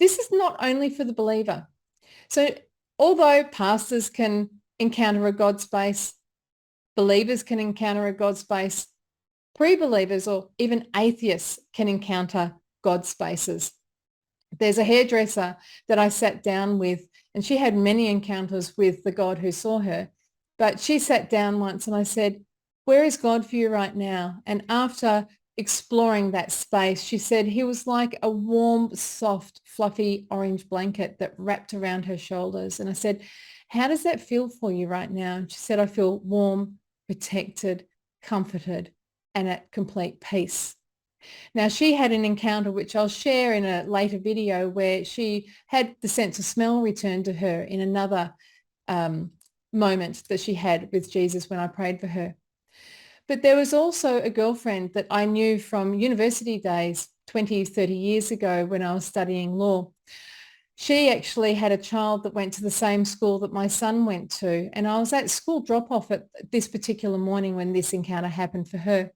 this is not only for the believer. So although pastors can encounter a God space, believers can encounter a God space, pre-believers or even atheists can encounter God spaces. There's a hairdresser that I sat down with, and she had many encounters with the God who saw her. But she sat down once and I said, where is God for you right now? And after exploring that space, she said he was like a warm, soft, fluffy orange blanket that wrapped around her shoulders. And I said, how does that feel for you right now? And she said, I feel warm, protected, comforted, and at complete peace. Now, she had an encounter, which I'll share in a later video, where she had the sense of smell returned to her in another moment that she had with Jesus when I prayed for her. But there was also a girlfriend that I knew from university days 20, 30 years ago when I was studying law. She actually had a child that went to the same school that my son went to. And I was at school drop-off at this particular morning when this encounter happened for her.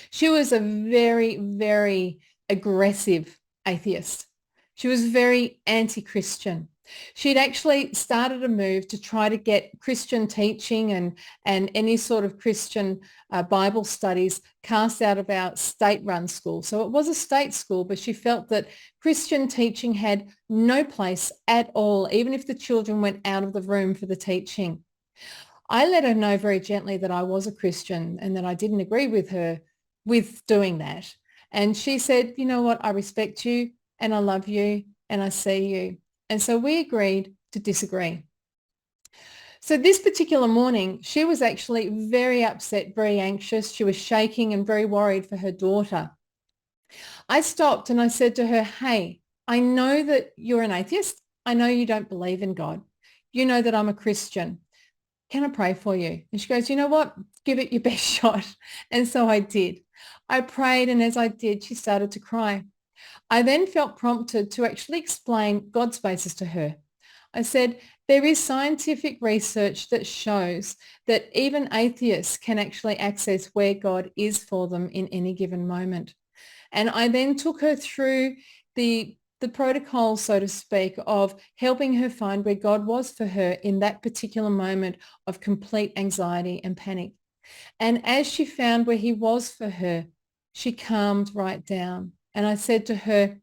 She was a very, very aggressive atheist. She was very anti-Christian. She'd actually started a move to try to get Christian teaching and any sort of Christian Bible studies cast out of our state-run school. So it was a state school, but she felt that Christian teaching had no place at all, even if the children went out of the room for the teaching. I let her know very gently that I was a Christian and that I didn't agree with her with doing that. And she said, you know what, I respect you and I love you and I see you. And so we agreed to disagree. So this particular morning, she was actually very upset, very anxious. She was shaking and very worried for her daughter. I stopped and I said to her, hey, I know that you're an atheist. I know you don't believe in God. You know that I'm a Christian. Can I pray for you? And she goes, you know what? Give it your best shot. And so I did. I prayed, and as I did, she started to cry. I then felt prompted to actually explain God spaces to her. I said, there is scientific research that shows that even atheists can actually access where God is for them in any given moment. And I then took her through the protocol, so to speak, of helping her find where God was for her in that particular moment of complete anxiety and panic. And as she found where he was for her, she calmed right down. And I said to her,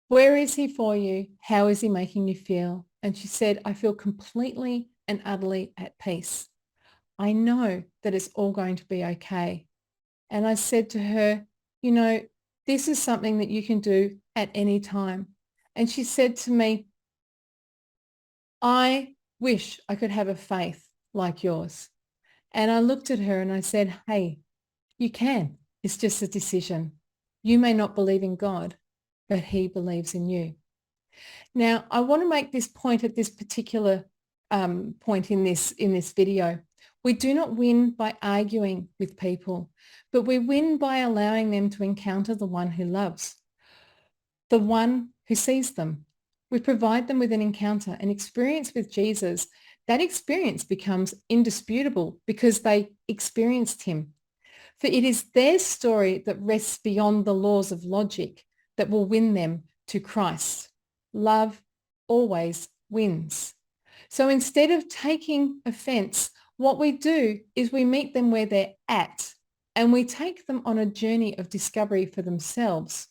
where is he for you? How is he making you feel? And she said, I feel completely and utterly at peace. I know that it's all going to be okay. And I said to her, you know, this is something that you can do at any time. And she said to me, I wish I could have a faith like yours. And I looked at her and I said, hey, you can. It's just a decision. You may not believe in God, but he believes in you. Now, I want to make this point at this particular point in this video. We do not win by arguing with people, but we win by allowing them to encounter the one who loves, the one who sees them. We provide them with an encounter, an experience with Jesus. That experience becomes indisputable because they experienced him. For it is their story that rests beyond the laws of logic that will win them to Christ. Love always wins. So instead of taking offense, what we do is we meet them where they're at and we take them on a journey of discovery for themselves.